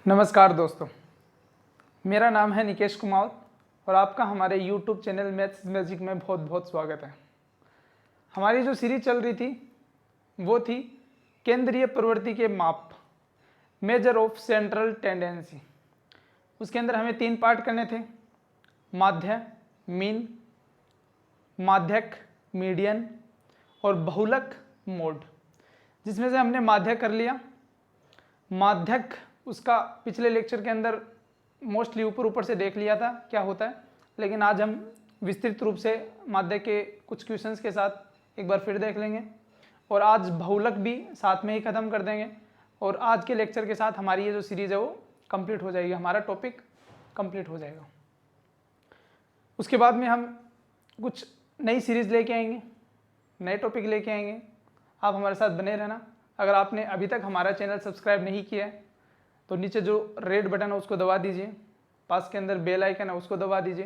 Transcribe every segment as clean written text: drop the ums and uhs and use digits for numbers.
नमस्कार दोस्तों, मेरा नाम है निकेश कुमार और आपका हमारे YouTube चैनल मैथ्स मैजिक में बहुत बहुत स्वागत है। हमारी जो सीरीज चल रही थी वो थी केंद्रीय प्रवृत्ति के माप, मेजर ऑफ सेंट्रल टेंडेंसी। उसके अंदर हमें 3 पार्ट करने थे, माध्य, मीन, माध्यक, मीडियन और बहुलक, मोड। जिसमें से हमने माध्य कर लिया। माध्यक उसका पिछले लेक्चर के अंदर मोस्टली ऊपर से देख लिया था क्या होता है, लेकिन आज हम विस्तृत रूप से माध्य के कुछ क्वेश्चंस के साथ एक बार फिर देख लेंगे और आज बहुलक भी साथ में ही ख़त्म कर देंगे और आज के लेक्चर के साथ हमारी ये जो सीरीज़ है वो कंप्लीट हो जाएगी, हमारा टॉपिक कंप्लीट हो जाएगा। उसके बाद में हम कुछ नई सीरीज़ लेके आएंगे, नए टॉपिक लेके आएंगे। आप हमारे साथ बने रहना। अगर आपने अभी तक हमारा चैनल सब्सक्राइब नहीं किया है तो नीचे जो रेड बटन है उसको दबा दीजिए, पास के अंदर बेल आइकन है उसको दबा दीजिए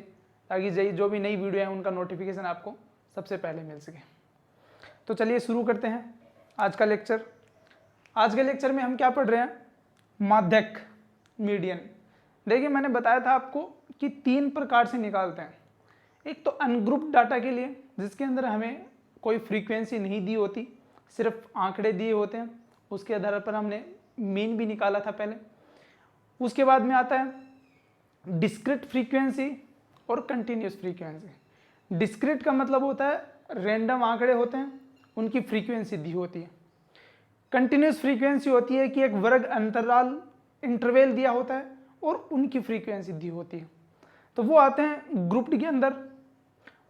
ताकि जो भी नई वीडियो है उनका नोटिफिकेशन आपको सबसे पहले मिल सके। तो चलिए शुरू करते हैं आज का लेक्चर। आज के लेक्चर में हम क्या पढ़ रहे हैं? माध्यक, मीडियन। देखिए, मैंने बताया था आपको कि 3 प्रकार से निकालते हैं। एक तो अनग्रुप्ड डाटा के लिए, जिसके अंदर हमें कोई फ्रीक्वेंसी नहीं दी होती, सिर्फ आंकड़े दिए होते हैं, उसके आधार पर हमने मीन भी निकाला था पहले। उसके बाद में आता है डिस्क्रीट फ्रीक्वेंसी और कंटिन्यूस फ्रीक्वेंसी। डिस्क्रीट का मतलब होता है रैंडम आंकड़े होते हैं, उनकी फ्रीक्वेंसी दी होती है। कंटिन्यूस फ्रीक्वेंसी होती है कि एक वर्ग अंतराल इंटरवल दिया होता है और उनकी फ्रीक्वेंसी दी होती है। तो वो आते हैं ग्रुप्ड के अंदर।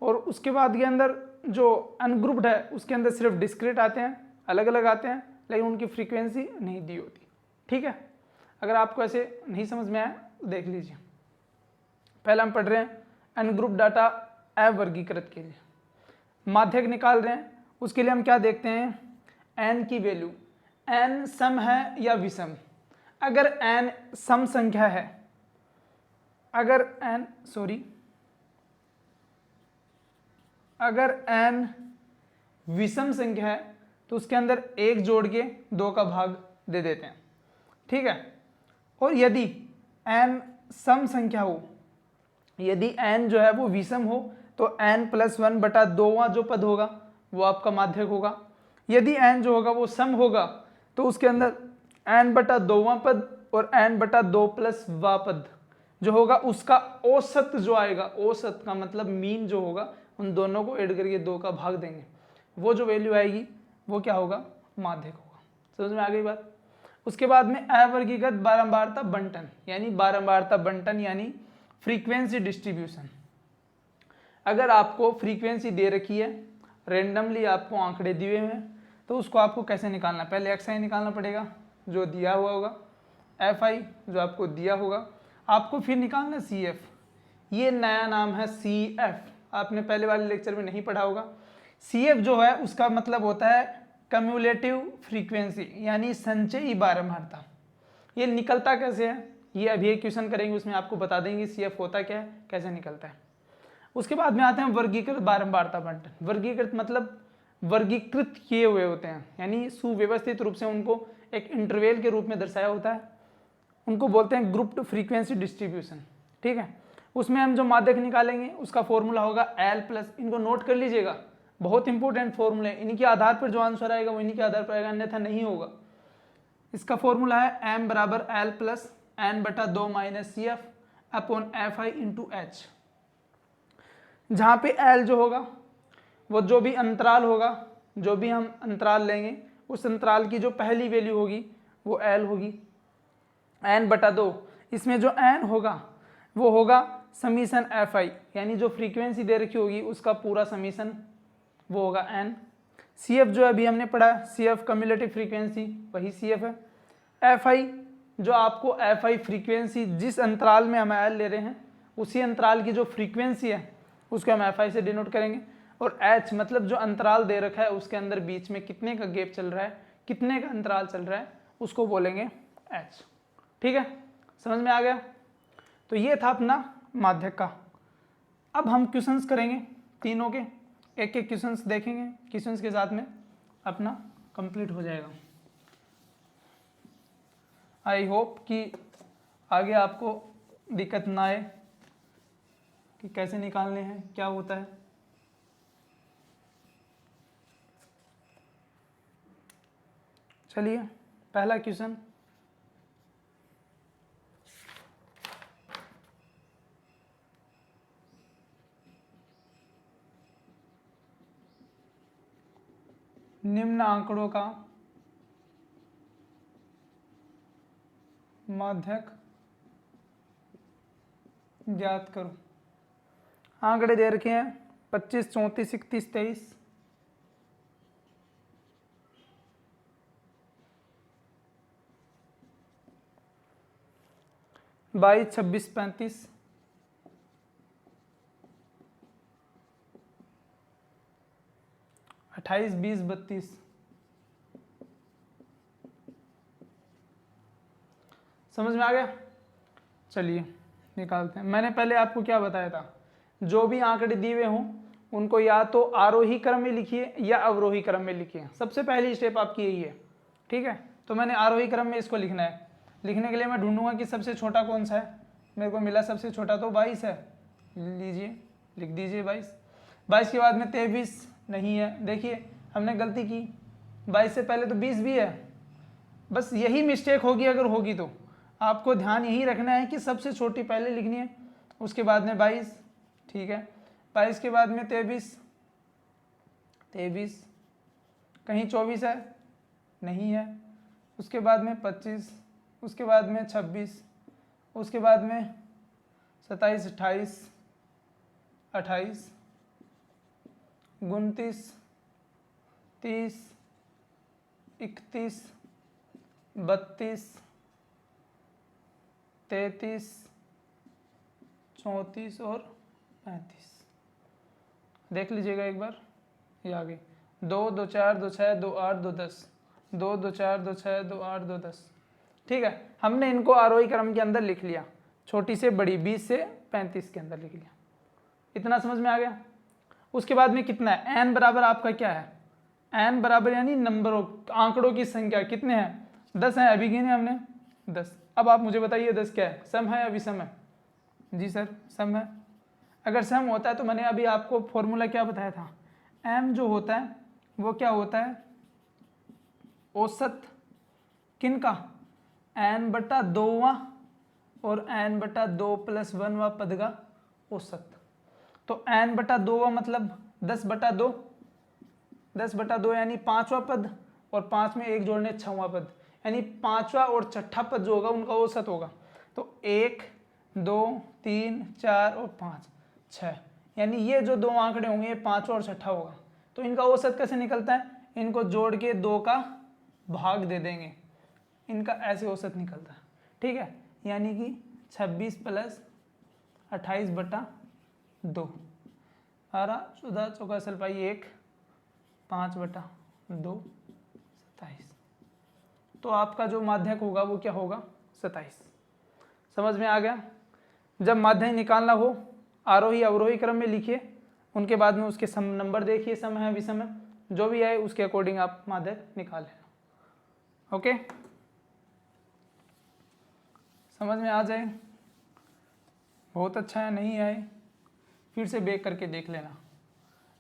और उसके बाद के अंदर जो अनग्रुप्ड है उसके अंदर सिर्फ डिस्क्रीट आते हैं, अलग अलग आते हैं, लेकिन उनकी फ्रीक्वेंसी नहीं दी होती। ठीक है, अगर आपको ऐसे नहीं समझ में आया तो देख लीजिए। पहले हम पढ़ रहे हैं अनग्रुप्ड डाटा अवर्गीकृत के लिए माध्यक निकाल रहे हैं। उसके लिए हम क्या देखते हैं? एन की वैल्यू, एन सम है या विषम। अगर एन सम संख्या है, अगर एन विषम संख्या है तो उसके अंदर 1 जोड़ के 2 का भाग दे देते हैं। ठीक है, और यदि n सम संख्या हो, यदि n जो है वो विषम हो तो n+1/2वां जो पद होगा वो आपका माध्यक होगा। यदि n जो होगा वो सम होगा तो उसके अंदर n/2वां पद और n/2+वां पद जो होगा उसका औसत जो आएगा, औसत का मतलब मीन जो होगा, उन दोनों को ऐड करके 2 का भाग देंगे। वो जो वैल्यू आएगी वो क्या होगा? माध्यक होगा। समझ में आ गई बात? उसके बाद में अवर्गीकृत बारंबारता बंटन, यानी बारंबारता बंटन यानी फ्रीक्वेंसी डिस्ट्रीब्यूशन। अगर आपको फ्रीक्वेंसी दे रखी है, रेंडमली आपको आंकड़े दिए हुए हैं, तो उसको आपको कैसे निकालना? पहले एक्स आई निकालना पड़ेगा जो दिया हुआ होगा, एफ आई जो आपको दिया होगा, आपको फिर निकालना सी एफ। ये नया नाम है सी एफ, आपने पहले वाले लेक्चर में नहीं पढ़ा होगा। सी एफ जो है उसका मतलब होता है कम्युलेटिव फ्रीक्वेंसी, यानी संचयी बारंबारता। ये निकलता कैसे है ये अभी एक क्वेश्चन करेंगे, उसमें आपको बता देंगे सी एफ होता क्या है, कैसे निकलता है। उसके बाद में आते हैं वर्गीकृत बारंबारता बंटन। वर्गीकृत मतलब वर्गीकृत किए हुए होते हैं, यानी सुव्यवस्थित रूप से उनको एक इंटरवल के रूप में दर्शाया होता है, उनको बोलते हैं ग्रुप्ड फ्रीक्वेंसी डिस्ट्रीब्यूशन। ठीक है, उसमें हम जो माध्यक निकालेंगे उसका फॉर्मूला होगा L+, इनको नोट कर लीजिएगा, बहुत इंपॉर्टेंट फॉर्मूला है। इन्हीं के आधार पर जो आंसर आएगा वो इन्हीं के आधार पर आएगा, अन्यथा नहीं होगा। इसका फॉर्मूला है m = L+ n/2 - CF/Fi × H। जहाँ पे L जो होगा वो जो भी अंतराल होगा, जो भी हम अंतराल लेंगे उस अंतराल की जो पहली वैल्यू होगी वो L होगी। n/2, इसमें जो n होगा वो होगा समीशन Fi, यानी जो फ्रीक्वेंसी दे रखी होगी उसका पूरा समीशन वो होगा n। CF जो अभी हमने पढ़ा, CF कम्युलेटिव फ्रीक्वेंसी, वही CF है। Fi जो आपको Fi फ्रीक्वेंसी जिस अंतराल में हम L ले रहे हैं उसी अंतराल की जो फ्रीक्वेंसी है उसको हम Fi से डिनोट करेंगे। और H मतलब जो अंतराल दे रखा है उसके अंदर बीच में कितने का गैप चल रहा है, कितने का अंतराल चल रहा है, उसको बोलेंगे H। ठीक है, समझ में आ गया? तो ये था अपना माध्यक का। अब हम क्वेश्चंस करेंगे तीनों के, एक एक क्वेश्चंस देखेंगे, क्वेश्चंस के साथ में अपना कंप्लीट हो जाएगा। आई होप कि आगे आपको दिक्कत ना आए कि कैसे निकालने हैं, क्या होता है। चलिए पहला क्वेश्चन, निम्न आंकड़ों का माध्यक ज्ञात करो। आंकड़े दे रखे हैं 25, 34, 31, 23। 22, 26, 35। 28, 20, 32। समझ में आ गया? चलिए निकालते हैं। मैंने पहले आपको क्या बताया था, जो भी आंकड़े दिए हुए हों उनको या तो आरोही क्रम में लिखिए या अवरोही क्रम में लिखिए। सबसे पहली स्टेप आपकी यही है, ठीक है। तो मैंने आरोही क्रम में इसको लिखना है। लिखने के लिए मैं ढूंढूंगा कि सबसे छोटा कौन सा है। मेरे को मिला सबसे छोटा तो 22 है, लीजिए लिख दीजिए 22। 22 के बाद में 23 नहीं है, देखिए हमने गलती की, 22 से पहले तो 20 भी है। बस यही मिस्टेक होगी, अगर होगी तो आपको ध्यान यही रखना है कि सबसे छोटी पहले लिखनी है, उसके बाद में 22, ठीक है। 22 के बाद में 23, कहीं 24 है नहीं है, उसके बाद में 25, उसके बाद में 26, उसके बाद में 27, 28, 29, 30, 31, 32, 33, 34 और 35। देख लीजिएगा एक बार, ये आ गई 2, 2, 4, 2, 6, 2, 8, 2, 10, 2, 2, 4, 2, 6, 2, 8, 2, 10। ठीक है, हमने इनको आरोही क्रम के अंदर लिख लिया, छोटी से बड़ी 20 से 35 के अंदर लिख लिया। इतना समझ में आ गया? उसके बाद में कितना है, n बराबर आपका क्या है, n बराबर यानी नंबरों आंकड़ों की संख्या कितने हैं, 10 है, अभी गिने हमने 10। अब आप मुझे बताइए 10 क्या है, सम है या विषम है? जी सर सम है। अगर सम होता है तो मैंने अभी आपको फॉर्मूला क्या बताया था, m जो होता है वो क्या होता है, औसत किनका, n/2वां और n/2 + 1वां पद का औसत। तो n/2वां मतलब 10/2, 10/2 यानी 5वां पद, और 5 में 1 जोड़ने 6वां पद, यानी 5वां और 6ठा पद जो होगा उनका औसत होगा। तो 1, 2, 3, 4 और 5, 6, यानी ये जो दो आंकड़े होंगे ये 5वां और 6ठा होगा। तो इनका औसत कैसे निकलता है, इनको जोड़ के 2 का भाग दे देंगे, इनका ऐसे औसत निकलता है। ठीक है, यानी कि 26 + 28/2, 12, 14, 14 सलपाई 1, 5/2, 27। तो आपका जो माध्यक होगा वो क्या होगा, 27। समझ में आ गया? जब माध्यक निकालना हो आरोही अवरोही क्रम में लिखिए, उनके बाद में उसके सम नंबर देखिए, सम है विषम है, जो भी आए उसके अकॉर्डिंग आप माध्यक निकाल लेना। ओके, समझ में आ जाए? बहुत अच्छा है, नहीं आए फिर से बेक करके देख लेना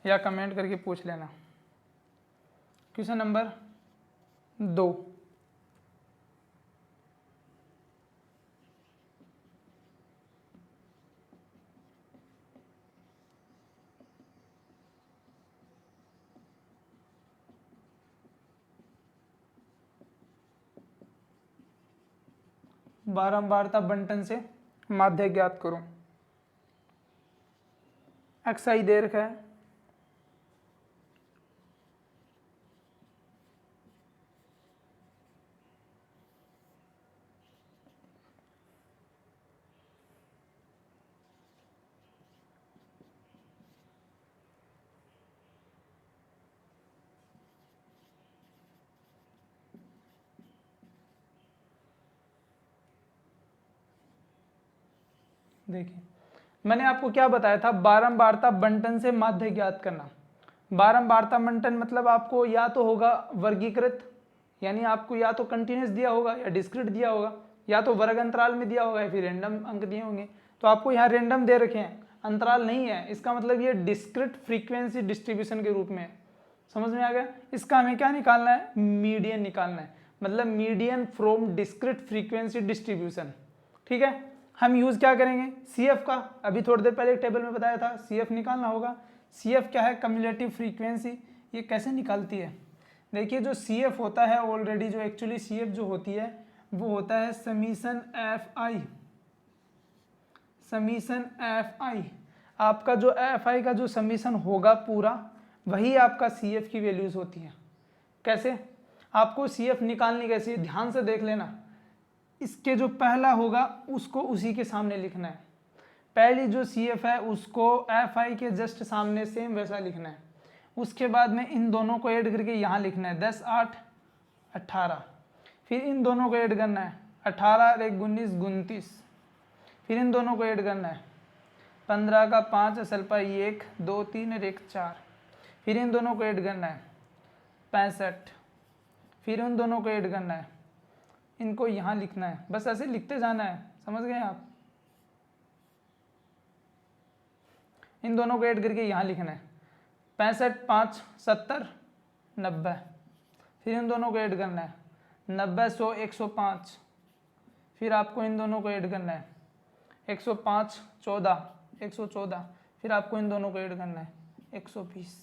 या कमेंट करके पूछ लेना। क्वेश्चन नंबर 2, बारंबारता बंटन से माध्यक ज्ञात करो। xi दे रखा है, देखिए मैंने आपको क्या बताया था, बारंबारता बंटन से माध्यक ज्ञात करना। बारंबारता बंटन मतलब आपको या तो होगा वर्गीकृत, यानी आपको या तो कंटिन्यूस दिया होगा या डिस्क्रीट दिया होगा। या तो वर्ग अंतराल में दिया होगा या फिर रैंडम अंक दिए होंगे। तो आपको यहाँ रैंडम दे रखे हैं, अंतराल नहीं है, इसका मतलब ये डिस्क्रीट फ्रीक्वेंसी डिस्ट्रीब्यूशन के रूप में है। समझ में आ गया? इसका हमें क्या निकालना है? मीडियन निकालना है, मतलब median from discrete frequency distribution. ठीक है, हम यूज क्या करेंगे? CF का, अभी थोड़ी देर पहले एक टेबल में बताया था, CF निकालना होगा। CF क्या है? Cumulative frequency. ये कैसे निकालती है? देखिए जो CF होता है ऑलरेडी, जो एक्चुअली CF जो होती है वो होता है समीशन FI। समीशन FI, आपका जो FI का जो समीशन होगा पूरा, वही आपका CF की वैल्यूज होती है। कैसे? आपको CF निकालनी कैसी है, ध्यान से देख लेना। इसके जो पहला होगा उसको उसी के सामने लिखना है, पहली जो CF है उसको FI के जस्ट सामने सेम वैसा लिखना है। उसके बाद में इन दोनों को ऐड करके यहाँ लिखना है 10 8 18, फिर इन दोनों को ऐड करना है 18 और 1 19 29, फिर इन दोनों को ऐड करना है 15 का 5 असल पर 1 2 3 और 1 4, फिर इन दोनों को ऐड करना है 65, फिर उन दोनों को ऐड करना है, इनको यहाँ लिखना है, बस ऐसे लिखते जाना है। समझ गए आप? इन दोनों को ऐड करके यहाँ लिखना है 65 5 70 90, फिर इन दोनों को ऐड करना है 90 100 105, फिर आपको इन दोनों को ऐड करना है 105 14 114, फिर आपको इन दोनों को ऐड करना है 120।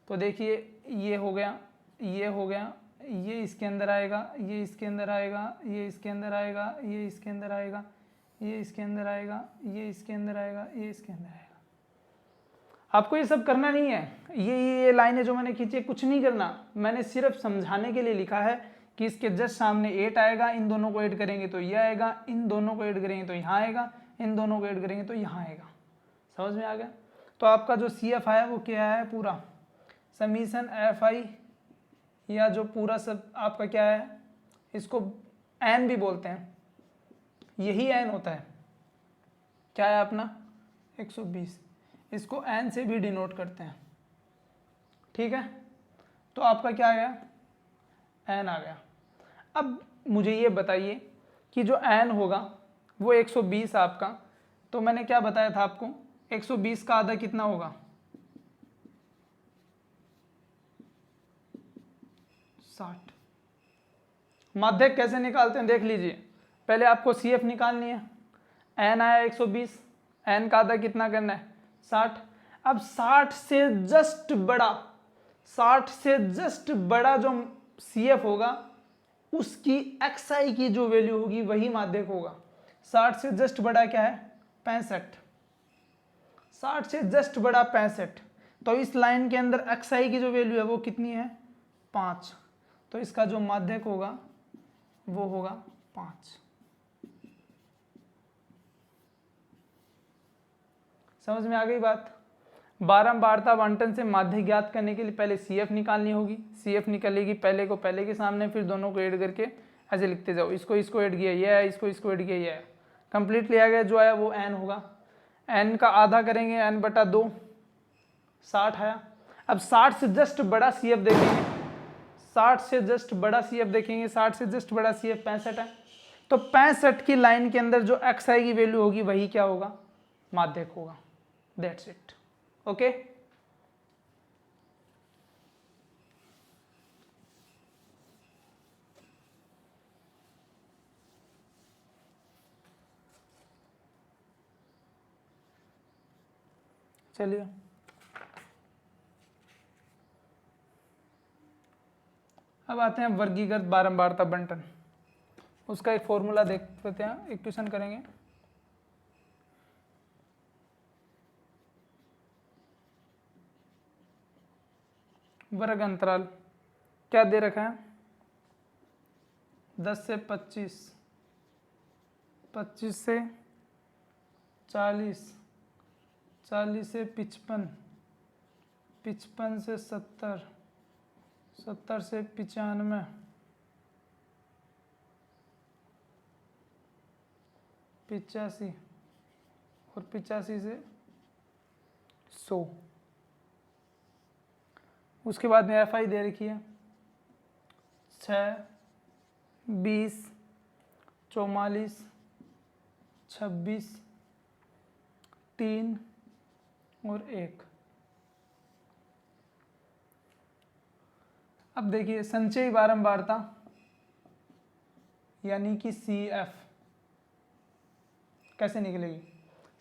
तो देखिए ये हो गया, ये हो गया, ये इसके अंदर आएगा, ये इसके अंदर आएगा, ये इसके अंदर आएगा, ये इसके अंदर आएगा, ये इसके अंदर आएगा, ये इसके अंदर आएगा, ये इसके अंदर आएगा। आपको ये सब करना नहीं है, ये लाइनें जो मैंने खींची कुछ नहीं करना, मैंने सिर्फ समझाने के लिए लिखा है कि इसके जस्ट सामने 8 आएगा, इन दोनों को ऐड करेंगे तो ये आएगा, इन दोनों को ऐड करेंगे तो यहाँ आएगा, इन दोनों को ऐड करेंगे तो यहाँ आएगा। समझ में आ गया? तो आपका जो CF है वो क्या है? पूरा समीशन FI, या जो पूरा सब आपका क्या है, इसको N भी बोलते हैं, यही N होता है। क्या है अपना? 120, इसको N से भी डिनोट करते हैं। ठीक है, तो आपका क्या आ गया? N आ गया। अब मुझे ये बताइए कि जो N होगा वो 120 आपका, तो मैंने क्या बताया था आपको, 120 का आधा कितना होगा? 60। माध्यक कैसे निकालते हैं देख लीजिए, पहले आपको CF निकालनी है, N आया 120, N का आधा कितना करना है? 60। अब 60 से जस्ट बड़ा, 60 से जस्ट बड़ा जो CF होगा उसकी XI की जो वैल्यू होगी वही माध्यक होगा। 60 से जस्ट बड़ा क्या है? 65। 60 से जस्ट बड़ा 65, तो इस लाइन के अंदर XI की जो वैल्यू है वो कितनी है? 5, तो इसका जो माध्यक होगा वो होगा 5। समझ में आ गई बात? बारंबारता आवंटन से माध्यक ज्ञात करने के लिए पहले CF निकालनी होगी, CF निकलेगी पहले को पहले के सामने, फिर दोनों को ऐड करके ऐसे लिखते जाओ, इसको ऐड किया ये है, इसको ऐड किया ये है, कंप्लीट लिया गया, जो आया वो N होगा। N का आधा करेंगे N/2, 60 आया। अब 60 से जस्ट बड़ा CF देखेंगे, 60 से जस्ट बड़ा CF देखेंगे, 60 से जस्ट बड़ा CF 65 है, तो 65 की लाइन के अंदर जो XI की वैल्यू होगी वही क्या होगा? माध्यक होगा। That's it. ओके, चलिए अब आते हैं वर्गीकृत बारंबारता बंटन। उसका एक फॉर्मूला देख लेते हैं, एक क्वेश्चन करेंगे। वर्ग अंतराल क्या दे रखा है? 10 से 25, 25 से 40, 40 से 55, 55 से 70, 70 से 95, 85 और 85 से 100। उसके बाद में FI दे रखी है 6, 20, 44, 26, 3 और 1। अब देखिए संचयी बारंबारता यानी कि CF कैसे निकलेगी।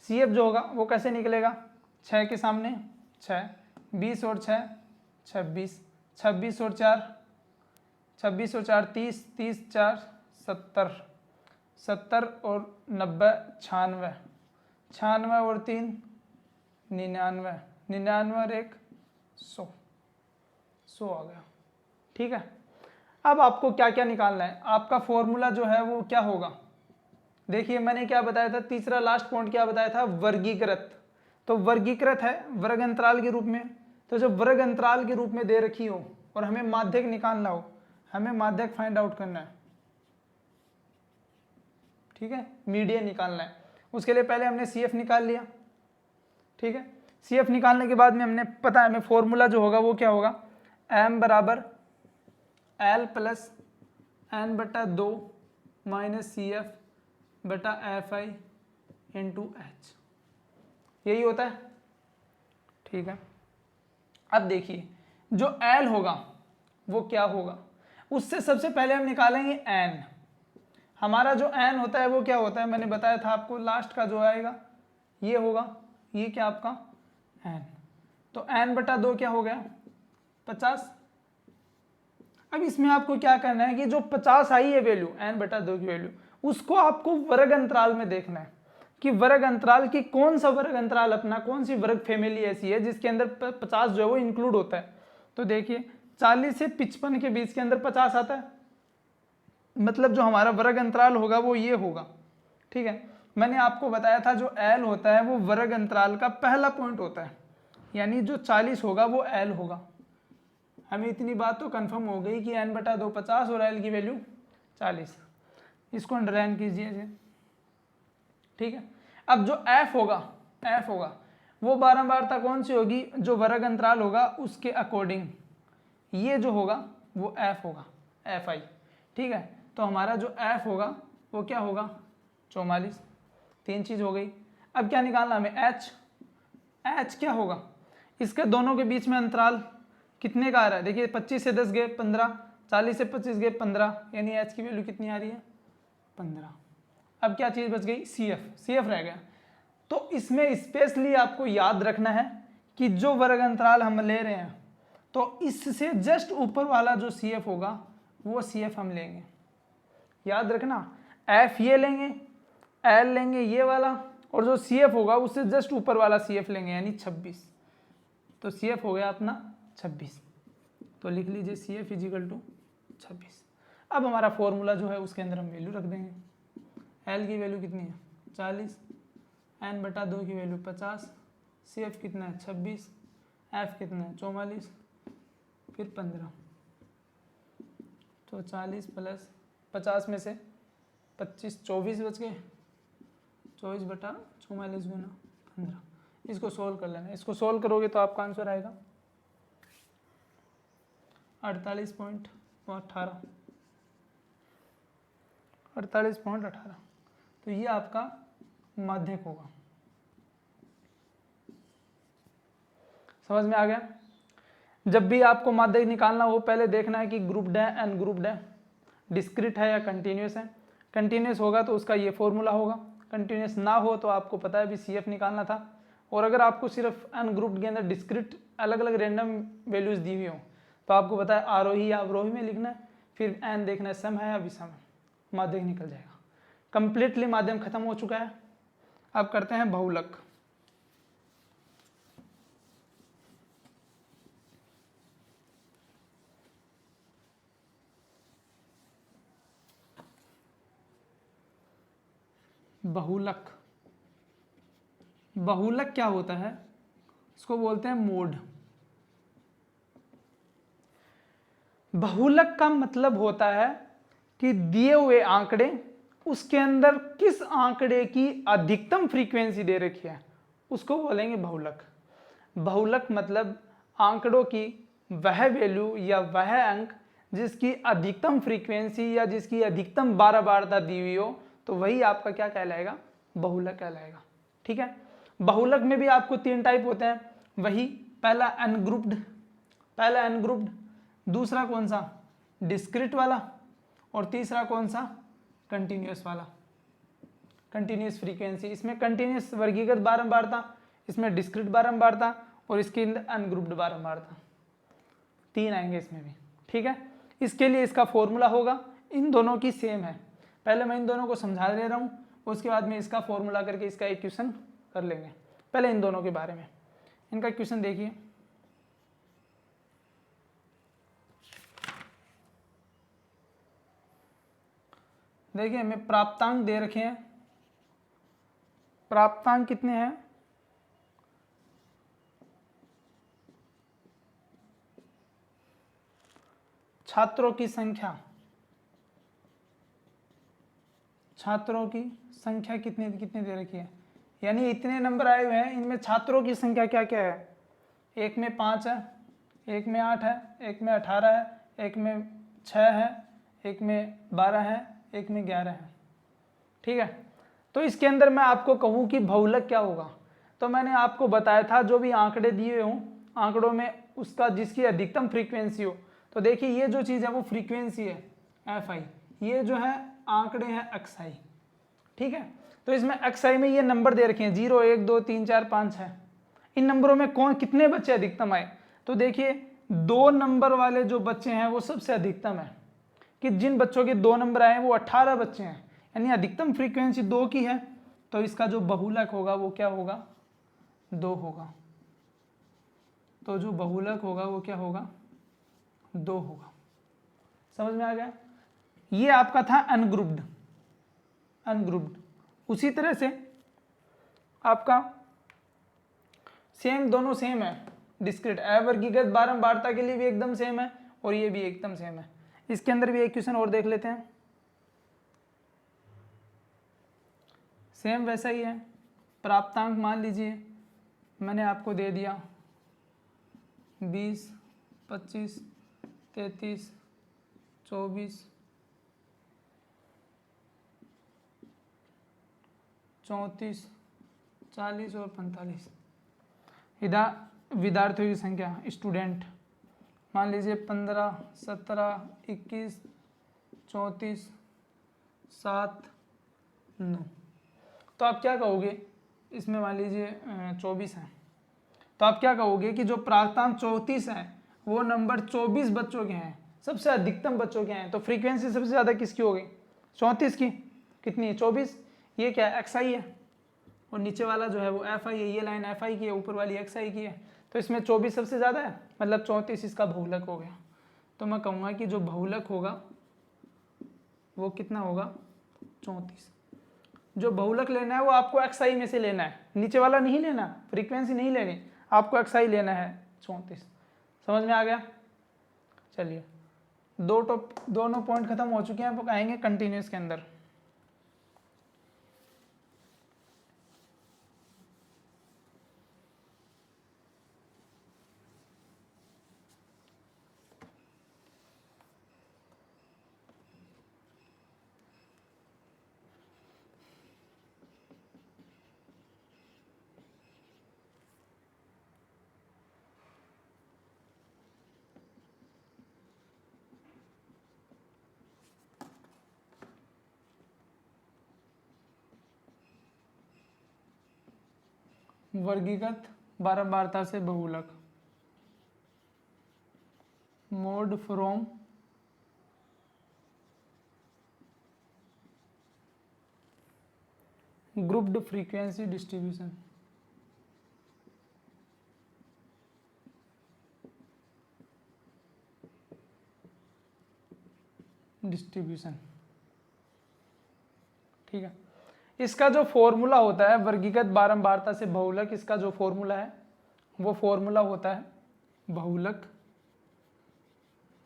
CF जो होगा वो कैसे निकलेगा, 6 के सामने 6, 20 और 6 26, 26 और 4 26 और 4 30, 30 4 70, 70 और 90 96, 96 और 3 99, 99 और 1 100, 100 आ गया। ठीक है, अब आपको क्या क्या निकालना है, आपका फॉर्मूला जो है वो क्या होगा। देखिए मैंने क्या बताया था, तीसरा लास्ट पॉइंट क्या बताया था, वर्गीकृत। तो वर्गीकृत है वर्ग अंतराल के रूप में, तो जब वर्ग अंतराल के रूप में दे रखी हो और हमें माध्यक निकालना हो, हमें माध्यक फाइंड आउट करना है। ठीक है, मीडियन निकालना है, उसके लिए पहले हमने CF निकाल लिया। ठीक है, CF निकालने के बाद में हमने पता है हमें फॉर्मूला जो होगा वो क्या होगा, m बराबर L plus n/2 minus CF बटा FI इंटू H, यही होता है। ठीक है, अब देखिए जो L होगा वो क्या होगा, उससे सबसे पहले हम निकालेंगे n। हमारा जो n होता है वो क्या होता है, मैंने बताया था आपको, लास्ट का जो आएगा ये होगा, ये क्या आपका n। तो n/2 क्या हो गया 50। अब इसमें आपको क्या करना है कि जो 50 आई है वैल्यू n/2 की वैल्यू, उसको आपको वर्ग अंतराल में देखना है कि वर्ग अंतराल की कौन सा वर्ग अंतराल अपना, कौन सी वर्ग फैमिली ऐसी है जिसके अंदर 50 जो है वो इंक्लूड होता है। तो देखिए 40 से 55 के बीच के अंदर 50 आता है, मतलब जो हमारा वर्ग अंतराल होगा वो ये होगा। ठीक है, मैंने आपको बताया था जो L होता है वो वर्ग अंतराल का पहला पॉइंट होता है, यानी जो 40 होगा वो L होगा। हमें इतनी बात तो कंफर्म हो गई कि n/2 50 और L की वैल्यू 40। इसको अंडरलाइन कीजिए। ठीक है, अब जो F होगा वो बारंबारता कौन सी होगी, जो वर्ग अंतराल होगा उसके अकॉर्डिंग ये जो होगा वो F होगा, FI। ठीक है, तो हमारा जो F होगा वो क्या होगा 44। 3 चीज हो गई। अब क्या निकालना हमें, H क्या होगा, इसके दोनों के बीच में अंतराल कितने का आ रहा है, देखिए 25 से 10 गए 15, 40 से 25 गए 15, यानी H की वैल्यू कितनी आ रही है 15। अब क्या चीज बच गई, CF रह गया। तो इसमें स्पेशली आपको याद रखना है कि जो वर्ग अंतराल हम ले रहे हैं तो इससे जस्ट ऊपर वाला जो CF होगा वो CF हम लेंगे, याद रखना। F ये लेंगे, L लेंगे ये वाला, और जो CF होगा उससे जस्ट ऊपर वाला CF लेंगे यानी 26। तो CF हो गया अपना 26, तो लिख लीजिए CF = 26। अब हमारा फॉर्मूला जो है उसके अंदर हम वैल्यू रख देंगे। L की वैल्यू कितनी है 40, n/2 की वैल्यू 50, CF कितना है 26, F कितना है 44, फिर 15। तो 40 प्लस 50 में से 25 24 बच गए, 24/44 गुना 15। इसको सोल्व कर लेना, इसको सोल्व करोगे तो आपका आंसर आएगा 48.18। 48.18। तो ये आपका माध्यक होगा। समझ में आ गया। जब भी आपको माध्यक निकालना हो पहले देखना है कि ग्रुप्ड है अनग्रुप्ड है, डिस्क्रीट है या कंटिन्यूस है। कंटिन्यूस होगा तो उसका ये फॉर्मूला होगा, कंटिन्यूस ना हो तो आपको पता है भी CF निकालना था। और अगर आपको सिर्फ अनग्रुप्ड के अंदर डिस्क्रीट अलग अलग रैंडम वैल्यूज दी हुई हो तो आपको पता है आरोही या अवरोही में लिखना है, फिर n देखना है सम है या विषम है, माध्यक निकल जाएगा। कंप्लीटली माध्यम खत्म हो चुका है। अब करते हैं बहुलक। बहुलक, बहुलक क्या होता है, इसको बोलते हैं मोड। बहुलक का मतलब होता है कि दिए हुए आंकड़े उसके अंदर किस आंकड़े की अधिकतम फ्रीक्वेंसी दे रखी है उसको बोलेंगे बहुलक। बहुलक मतलब आंकड़ों की वह वैल्यू या वह अंक जिसकी अधिकतम फ्रीक्वेंसी या जिसकी अधिकतम बारंबारता दी हुई हो तो वही आपका क्या कहलाएगा, बहुलक कहलाएगा। ठीक है, बहुलक में भी आपको 3 टाइप होते हैं, वही पहला अनग्रुप्ड, दूसरा कौन सा डिस्क्रीट वाला, और तीसरा कौन सा कंटिन्यूअस वाला, कंटिन्यूअस फ्रीक्वेंसी। इसमें कंटिन्यूअस वर्गीकृत बारंबारता, इसमें डिस्क्रीट बारंबारता, और इसके अंदर अनग्रुप्ड बारंबारता, 3 आएंगे इसमें भी। ठीक है, इसके लिए इसका फॉर्मूला होगा, इन दोनों की सेम है। पहले मैं इन दोनों को समझा दे रहा हूँ, उसके बाद में इसका फॉर्मूला करके इसका एक क्वेश्चन कर लेंगे। पहले इन दोनों के बारे में, इनका क्वेश्चन देखिए। देखिए हमें प्राप्तांक दे रखे हैं, प्राप्तांक कितने हैं, छात्रों की संख्या कितने कितने दे रखी है, यानी इतने नंबर आए हुए हैं, इनमें छात्रों की संख्या क्या क्या है, एक में 5 है, एक में 8 है, एक में 18 है, एक में 6 है, एक में 12 है, एक में 11 है। ठीक है, तो इसके अंदर मैं आपको कहूँ कि बहुलक क्या होगा, तो मैंने आपको बताया था जो भी आंकड़े दिए हों, आंकड़ों में उसका जिसकी अधिकतम फ्रीक्वेंसी हो, तो देखिए ये जो चीज़ है वो फ्रीक्वेंसी है एफ आई, ये जो है आंकड़े हैं एक्स आई। ठीक है, तो इसमें एक्स आई में ये नंबर दे रखे हैं 0, 1, 2, 3, 4, 5, 6। इन नंबरों में कौन कितने बच्चे अधिकतम आए, तो देखिए 2 नंबर वाले जो बच्चे हैं वो सबसे अधिकतम है, कि जिन बच्चों के 2 नंबर आए हैं वो 18 बच्चे हैं, यानी अधिकतम फ्रीक्वेंसी 2 की है, तो इसका जो बहुलक होगा वो क्या होगा, 2 होगा। तो जो बहुलक होगा वो क्या होगा, 2 होगा। समझ में आ गया, ये आपका था अनग्रुप्ड। उसी तरह से आपका सेम, दोनों सेम है, डिस्क्रीट अवर्गीकृत बारंबारता के लिए भी एकदम सेम है, और ये भी एकदम सेम है। इसके अंदर भी एक क्वेश्चन और देख लेते हैं, सेम वैसा ही है। प्राप्तांक मान लीजिए मैंने आपको दे दिया 20, 25, 33, 24, 34, 40 और 45। विद्यार्थियों की संख्या स्टूडेंट मान लीजिए 15, 17, 21, 34, 7, 9। तो आप क्या कहोगे, इसमें मान लीजिए 24 हैं, तो आप क्या कहोगे कि जो प्राप्तांक 34 है वो नंबर 24 बच्चों के हैं, सबसे अधिकतम बच्चों के हैं, तो फ्रीक्वेंसी सबसे ज़्यादा किसकी हो गई, 34 की। कितनी है, 24। ये क्या है, एक्स आई है, और नीचे वाला जो है वो एफ आई है, ये लाइन एफ आई की है, ऊपर वाली एक्स आई की है, तो इसमें 24 सबसे ज़्यादा है, मतलब 34 इसका बहुलक हो गया। तो मैं कहूँगा कि जो बहुलक होगा वो कितना होगा, 34। जो बहुलक लेना है वो आपको एक्स आई में से लेना है, नीचे वाला नहीं लेना, फ्रीक्वेंसी नहीं लेनी, आपको एक्स आई लेना है 34। समझ में आ गया। चलिए दोनों पॉइंट खत्म हो चुके हैं, अब आएंगे कंटिन्यूस के अंदर। वर्गीकृत बारंबारता से बहुलक, mode from grouped frequency distribution. ठीक है, इसका जो फॉर्मूला होता है वर्गीकृत बारंबारता से बहुलक, इसका जो फॉर्मूला है वो फॉर्मूला होता है बहुलक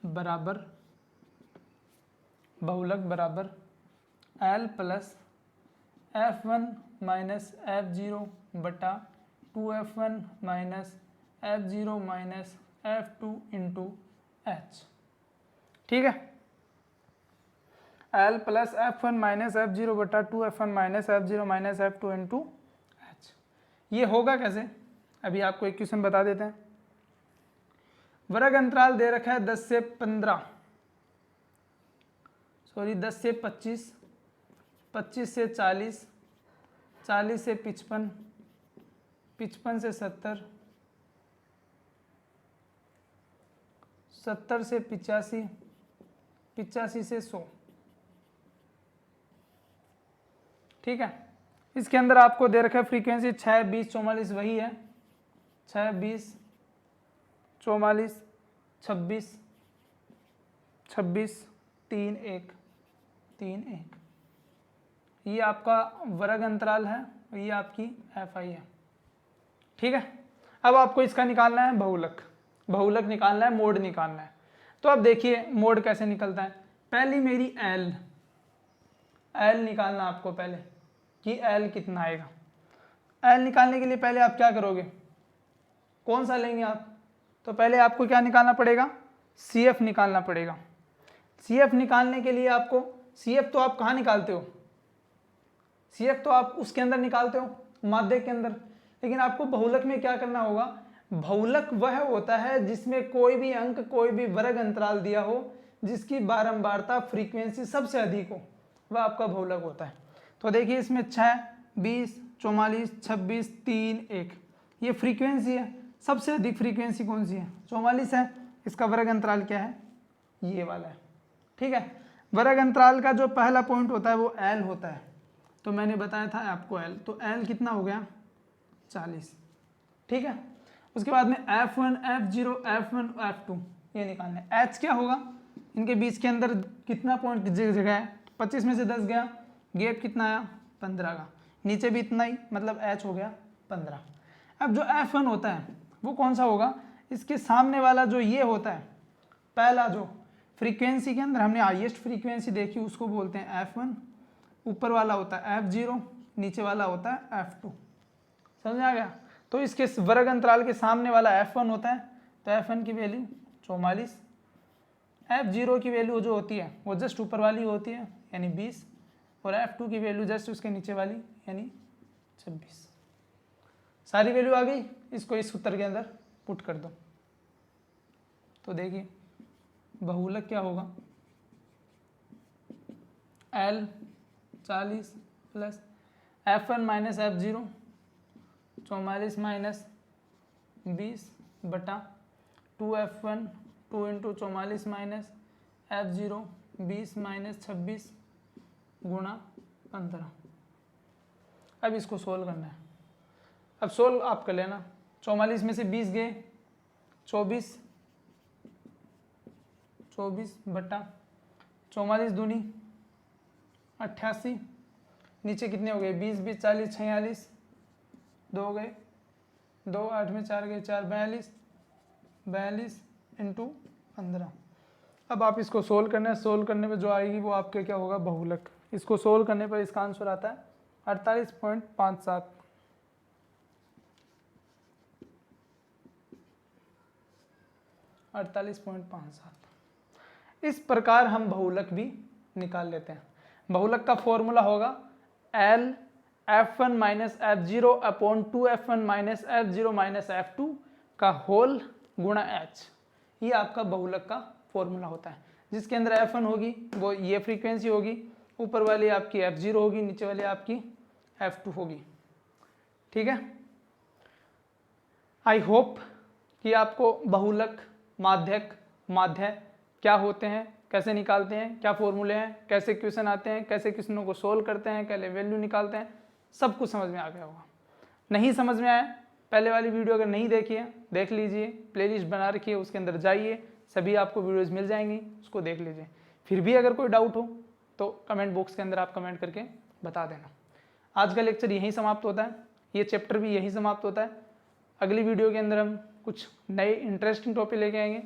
बराबर L plus F1 minus F0 बटा 2F1 minus F0 minus F2 into H। ठीक है, L plus F1 minus F0 बटा 2F1 minus F0 minus F2 into H। ये होगा कैसे, अभी आपको एक क्वेश्चन बता देते हैं। वर्ग अंतराल दे रखा है 10 से 15, सॉरी 10 से 25, 25 से 40, 40 से 55, 55 से 70, 70 से 85, 85 से 100। ठीक है, इसके अंदर आपको दे रखा है फ्रीक्वेंसी 6, 20, 44 वही है, 6, 20, 44, 26, 26, 3, 1, 3, 1। ये आपका वर्ग अंतराल है, ये आपकी FI है। ठीक है, अब आपको इसका निकालना है बहुलक, बहुलक निकालना है, मोड निकालना है। तो अब देखिए मोड कैसे निकलता है। पहली मेरी L निकालना आपको पहले कि L कितना आएगा। L निकालने के लिए पहले आप क्या करोगे, कौन सा लेंगे आप, तो पहले आपको क्या निकालना पड़ेगा, CF निकालना पड़ेगा। CF निकालने के लिए आपको, CF तो आप कहाँ निकालते हो, CF तो आप उसके अंदर निकालते हो, माध्यक के अंदर, लेकिन आपको बहुलक में क्या करना होगा। बहुलक वह होता है जिसमें कोई भी अंक, कोई भी वर्ग अंतराल दिया हो जिसकी बारंबारता फ्रीक्वेंसी सबसे अधिक हो, वह आपका बहुलक होता है। तो देखिए इसमें 6, 20, 44, 26, 3, 1 ये फ्रीक्वेंसी है। सबसे अधिक फ्रीक्वेंसी कौन सी है, 44 है। इसका वर्ग अंतराल क्या है, ये वाला है। ठीक है, वर्ग अंतराल का जो पहला पॉइंट होता है वो L होता है। तो मैंने बताया था आपको L, तो L कितना हो गया, 40। ठीक है, उसके बाद में F1, F0, F1, F2 ये निकालना है। H क्या होगा, इनके बीच के अंदर कितना पॉइंट जगह है, 25 में से 10 गया, गैप कितना आया, 15 का, नीचे भी इतना ही, मतलब H हो गया 15। अब जो F1 होता है वो कौन सा होगा, इसके सामने वाला जो ये होता है, पहला जो फ्रीक्वेंसी के अंदर हमने हाईएस्ट फ्रीक्वेंसी देखी उसको बोलते हैं F1, ऊपर वाला होता है F0, नीचे वाला होता है F2। समझ आ गया। तो इसके वर्ग अंतराल के सामने वाला F1 होता है, तो F1 की वैल्यू 44, F0 की वैल्यू जो होती है वो जस्ट ऊपर वाली होती है यानी 20, और F2 की वैल्यू जस्ट उसके नीचे वाली यानी 26। सारी वैल्यू आ गई, इसको इस उत्तर के अंदर पुट कर दो। तो देखिए बहुलक क्या होगा, L 40 plus F1 minus F0 44 minus 20 बटा 2F1 2 into 44 minus F0 20 minus 26 गुणा 15। अब इसको सोल्व करना है। अब सोल्व आप कर लेना, 44 में से 20 गए, 24 बटा 44 दूनी 88, नीचे कितने हो गए, 20 20 40 46, 2 गए, 2 8 में 4 गए 4, 42 इंटू 15। अब आप इसको सोल्व करना है, सोल्व करने पे जो आएगी वो आपके क्या होगा, बहुलक। इसको सोल्व करने पर इसका आंसर आता है 48.57। इस प्रकार हम बहुलक भी निकाल लेते हैं। बहुलक का फॉर्मूला होगा L F1 minus F0 upon 2F1 minus F0 minus F2 का होल गुणा H। ये आपका बहुलक का फॉर्मूला होता है, जिसके अंदर F1 होगी वो ये फ्रीक्वेंसी होगी, ऊपर वाली आपकी F0 होगी, नीचे वाली आपकी F2 होगी। ठीक है, आई होप कि आपको बहुलक, माध्यक, माध्य क्या होते हैं, कैसे निकालते हैं, क्या फॉर्मूले हैं, कैसे क्वेश्चन आते हैं, कैसे क्वेश्चनों को सोल्व करते हैं, कैसे वैल्यू निकालते हैं, सब कुछ समझ में आ गया होगा। नहीं समझ में आया, पहले वाली वीडियो अगर नहीं देखी है देख लीजिए, प्लेलिस्ट बना रखी है उसके अंदर जाइए, सभी आपको वीडियोस मिल जाएंगी, उसको देख लीजिए। फिर भी अगर कोई डाउट हो तो कमेंट बॉक्स के अंदर आप कमेंट करके बता देना। आज का लेक्चर यहीं समाप्त होता है, ये चैप्टर भी यहीं समाप्त होता है। अगली वीडियो के अंदर हम कुछ नए इंटरेस्टिंग टॉपिक लेके आएंगे,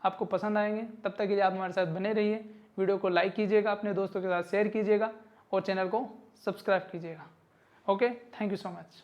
आपको पसंद आएंगे। तब तक के लिए आप हमारे साथ बने रहिए, वीडियो को लाइक कीजिएगा, अपने दोस्तों के साथ शेयर कीजिएगा और चैनल को सब्सक्राइब कीजिएगा। Okay, thank you so much.